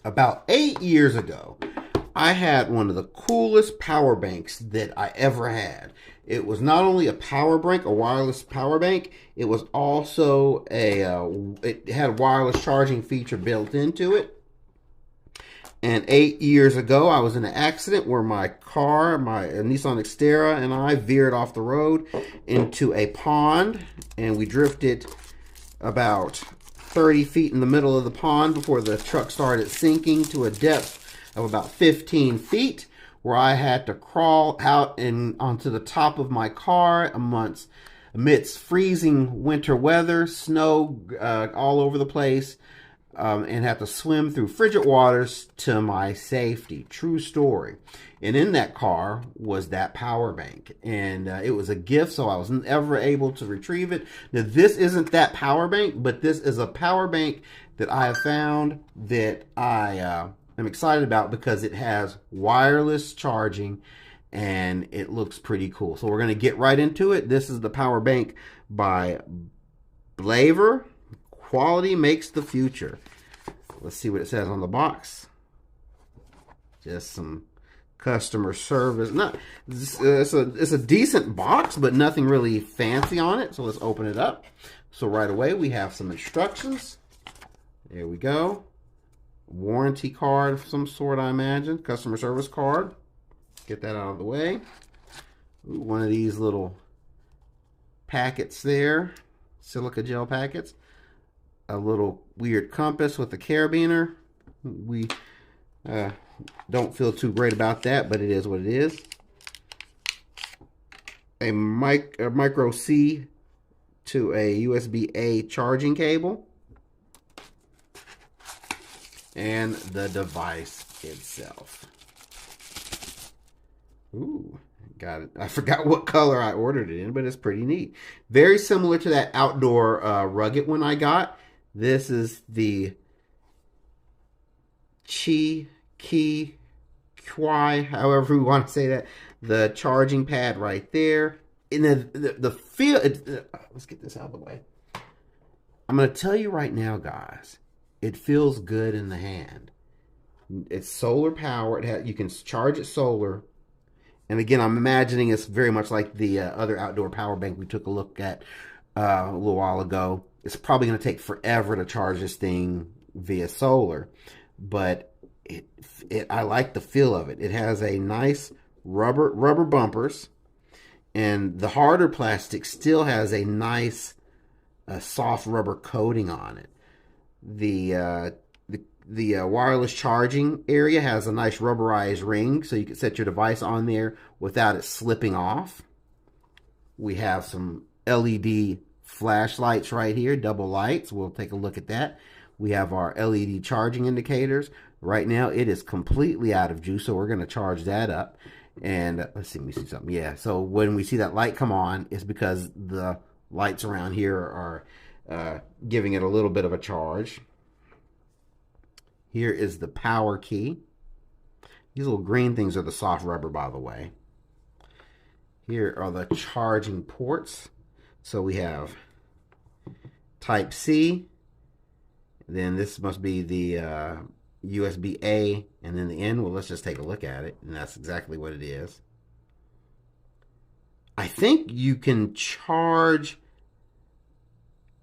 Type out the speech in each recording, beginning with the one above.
About 8 years ago, I had one of the coolest power banks that I ever had. It was not only a power bank, a wireless power bank, it was also it had a wireless charging feature built into it. And 8 years ago, I was in an accident where my car, my Nissan Xterra, and I veered off the road into a pond, and we drifted about 30 feet in the middle of the pond before the truck started sinking to a depth of about 15 feet, where I had to crawl out and onto the top of my car amidst freezing winter weather, snow all over the place, and had to swim through frigid waters to my safety. True story. And in that car was that power bank. And it was a gift, so I was never able to retrieve it. Now, this isn't that power bank, but this is a power bank that I have found that I am excited about because it has wireless charging and it looks pretty cool. So we're going to get right into it. This is the power bank by BLAVOR. Quality makes the future. Let's see what it says on the box. Just some customer service. It's a decent box, but nothing really fancy on it. So let's open it up. So right away we have some instructions. There we go. Warranty card of some sort, I imagine. Customer service card. Get that out of the way. Ooh, one of these little packets there. Silica gel packets. A little weird compass with a carabiner. We don't feel too great about that, but it is what it is. A micro C to a USB-A charging cable. And the device itself. Ooh, got it. I forgot what color I ordered it in, but it's pretty neat. Very similar to that outdoor rugged one I got. This is the Qi, however you want to say that. The charging pad right there. And the feel, let's get this out of the way. I'm going to tell you right now, guys, it feels good in the hand. It's solar powered. You can charge it solar. And again, I'm imagining it's very much like the other outdoor power bank we took a look at a little while ago. It's probably going to take forever to charge this thing via solar, but I like the feel of it. It has a nice rubber bumpers, and the harder plastic still has a nice soft rubber coating on it. The wireless charging area has a nice rubberized ring, so you can set your device on there without it slipping off. We have some LED flashlights right here, double lights. We'll take a look at that. We have our LED charging indicators. Right now, it is completely out of juice, so we're going to charge that up. And let's see, let me see something. Yeah, so when we see that light come on, it's because the lights around here are giving it a little bit of a charge. Here is the power key. These little green things are the soft rubber, by the way. Here are the charging ports. So we have Type C. Then this must be the USB-A. And then the N. Well, let's just take a look at it. And that's exactly what it is. I think you can charge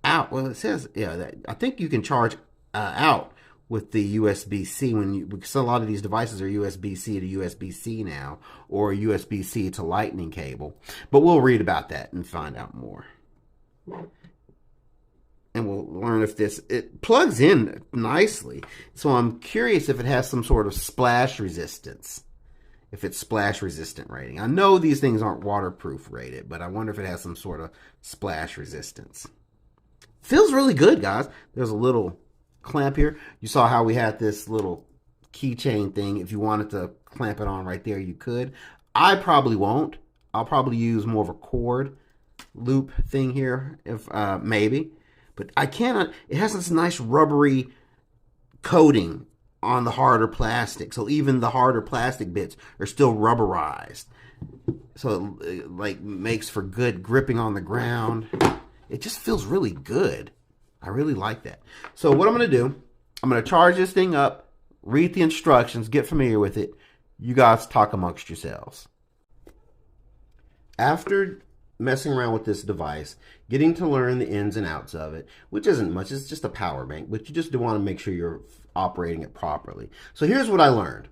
out. Well, it says, yeah, I think you can charge out with the USB-C because a lot of these devices are USB-C to USB-C now, or USB-C to Lightning cable. But we'll read about that and find out more. And we'll learn if it plugs in nicely. So I'm curious if it has some sort of splash resistance. If it's splash resistant rating. I know these things aren't waterproof rated, but I wonder if it has some sort of splash resistance. Feels really good, guys. There's a little clamp here. You saw how we had this little keychain thing. If you wanted to clamp it on right there, you could. I probably won't. I'll probably use more of a cord loop thing here, if maybe. But I cannot. It has this nice rubbery coating on the harder plastic, so even the harder plastic bits are still rubberized. So it like makes for good gripping on the ground. It just feels really good. I really like that. So what I'm going to do, I'm going to charge this thing up read the instructions, get familiar with it. You guys talk amongst yourselves. After messing around with this device, getting to learn the ins and outs of it, which isn't much, it's just a power bank, but you just want to make sure you're operating it properly. So here's what I learned.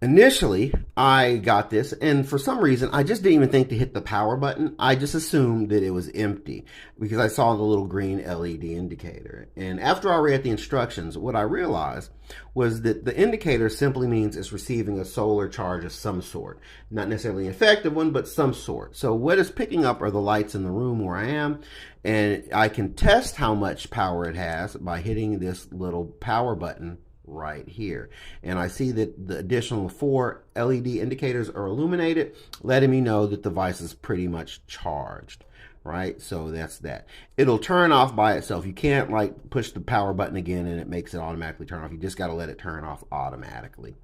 Initially, I got this, and for some reason, I just didn't even think to hit the power button. I just assumed that it was empty because I saw the little green LED indicator. And after I read the instructions, what I realized was that the indicator simply means it's receiving a solar charge of some sort. Not necessarily an effective one, but some sort. So what it's picking up are the lights in the room where I am, and I can test how much power it has by hitting this little power button right here. And I see that the additional 4 LED indicators are illuminated, letting me know that the device is pretty much charged, right? So that's that. It'll turn off by itself. You can't like push the power button again and it makes it automatically turn off. You just got to let it turn off automatically.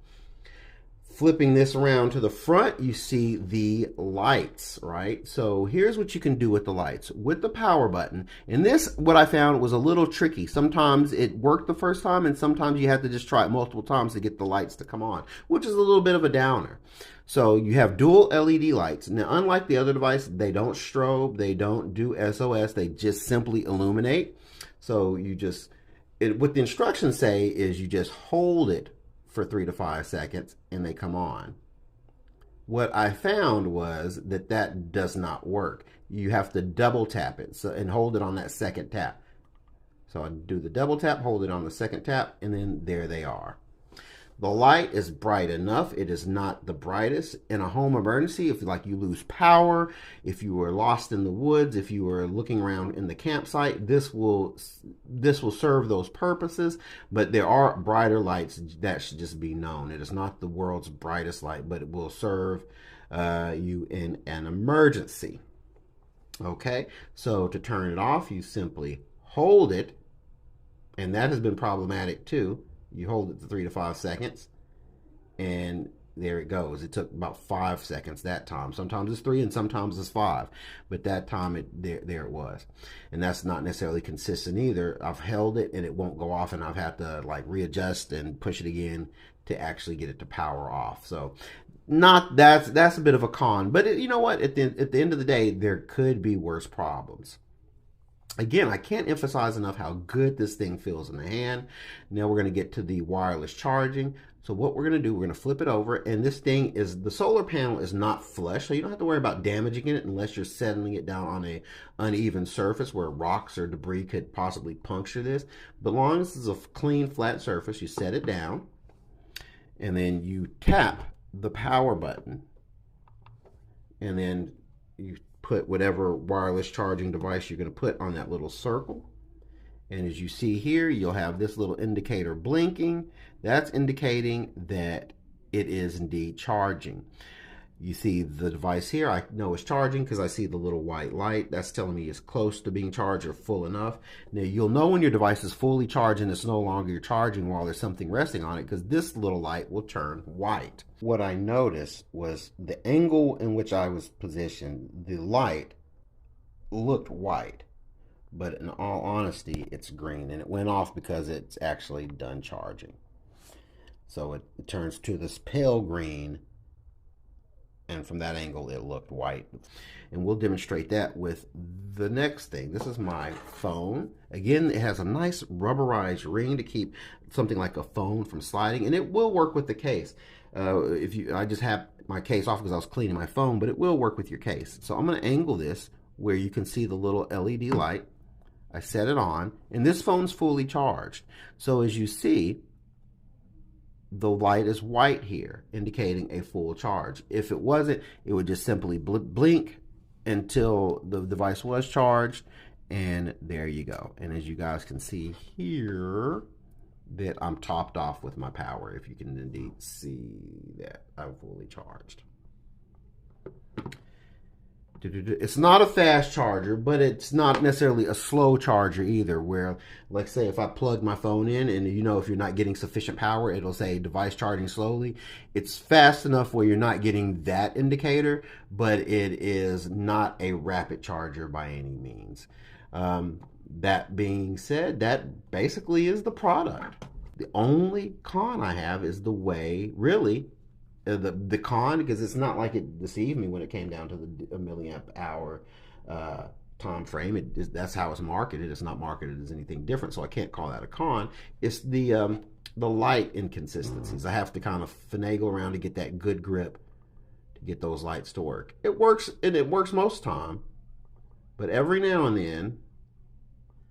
Flipping this around to the front, you see the lights, right? So here's what you can do with the lights. With the power button, and this, what I found was a little tricky. Sometimes it worked the first time, and sometimes you have to just try it multiple times to get the lights to come on, which is a little bit of a downer. So you have dual LED lights. Now, unlike the other device, they don't strobe, they don't do SOS, they just simply illuminate. So you just, what the instructions say is you just hold it for 3 to 5 seconds and they come on. What I found was that that does not work. You have to double tap it and hold it on that second tap. So I do the double tap, hold it on the second tap, and then there they are. The light is bright enough. It is not the brightest. In a home emergency, if like you lose power, if you were lost in the woods, if you were looking around in the campsite, this will serve those purposes. But there are brighter lights that should just be known. It is not the world's brightest light, but it will serve you in an emergency. Okay, so to turn it off, you simply hold it, and that has been problematic too. You hold it for 3 to 5 seconds, and there it goes. It took about 5 seconds that time. Sometimes it's 3 and sometimes it's 5, but that time there it was. And that's not necessarily consistent either. I've held it and it won't go off, and I've had to like readjust and push it again to actually get it to power off. So that's a bit of a con, but you know what? At the end of the day, there could be worse problems. Again, I can't emphasize enough how good this thing feels in the hand. Now we're going to get to the wireless charging. So what we're going to do, we're going to flip it over, and this thing is, the solar panel is not flush, so you don't have to worry about damaging it unless you're settling it down on a uneven surface where rocks or debris could possibly puncture this. But as long as it's a clean, flat surface, you set it down, and then you tap the power button, and then you put whatever wireless charging device you're going to put on that little circle. And as you see here, you'll have this little indicator blinking. That's indicating that it is indeed charging. You see the device here, I know it's charging because I see the little white light. That's telling me it's close to being charged or full enough. Now you'll know when your device is fully charged and it's no longer charging while there's something resting on it, because this little light will turn white. What I noticed was the angle in which I was positioned, the light looked white, but in all honesty, it's green, and it went off because it's actually done charging. So it turns to this pale green, and from that angle it looked white. And we'll demonstrate that with the next thing. This is my phone. Again, it has a nice rubberized ring to keep something like a phone from sliding, and it will work with the case. I just have my case off because I was cleaning my phone, but it will work with your case. So I'm going to angle this where you can see the little LED light. I set it on, and this phone's fully charged. So as you see, the light is white here, indicating a full charge. If it wasn't, it would just simply blink until the device was charged, and there you go. And as you guys can see here, that I'm topped off with my power, if you can indeed see that I'm fully charged. It's not a fast charger, but it's not necessarily a slow charger either, where, like say, if I plug my phone in and if you're not getting sufficient power, it'll say device charging slowly. It's fast enough where you're not getting that indicator, but it is not a rapid charger by any means. That being said, that basically is the product. The only con I have is the way, really, the con, because it's not like it deceived me when it came down to the milliamp hour time frame. That's how it's marketed. It's not marketed as anything different, so I can't call that a con. It's the light inconsistencies. I have to kind of finagle around to get that good grip to get those lights to work. It works, and it works most time, but every now and then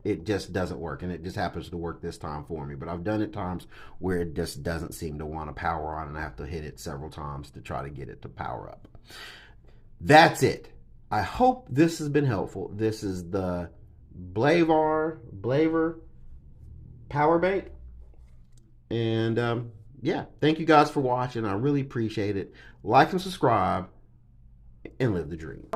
it just doesn't work, and it just happens to work this time for me. But I've done it times where it just doesn't seem to want to power on, and I have to hit it several times to try to get it to power up. That's it. I hope this has been helpful. This is the BLAVOR power bank. And yeah, thank you guys for watching. I really appreciate it. Like and subscribe, and live the dream.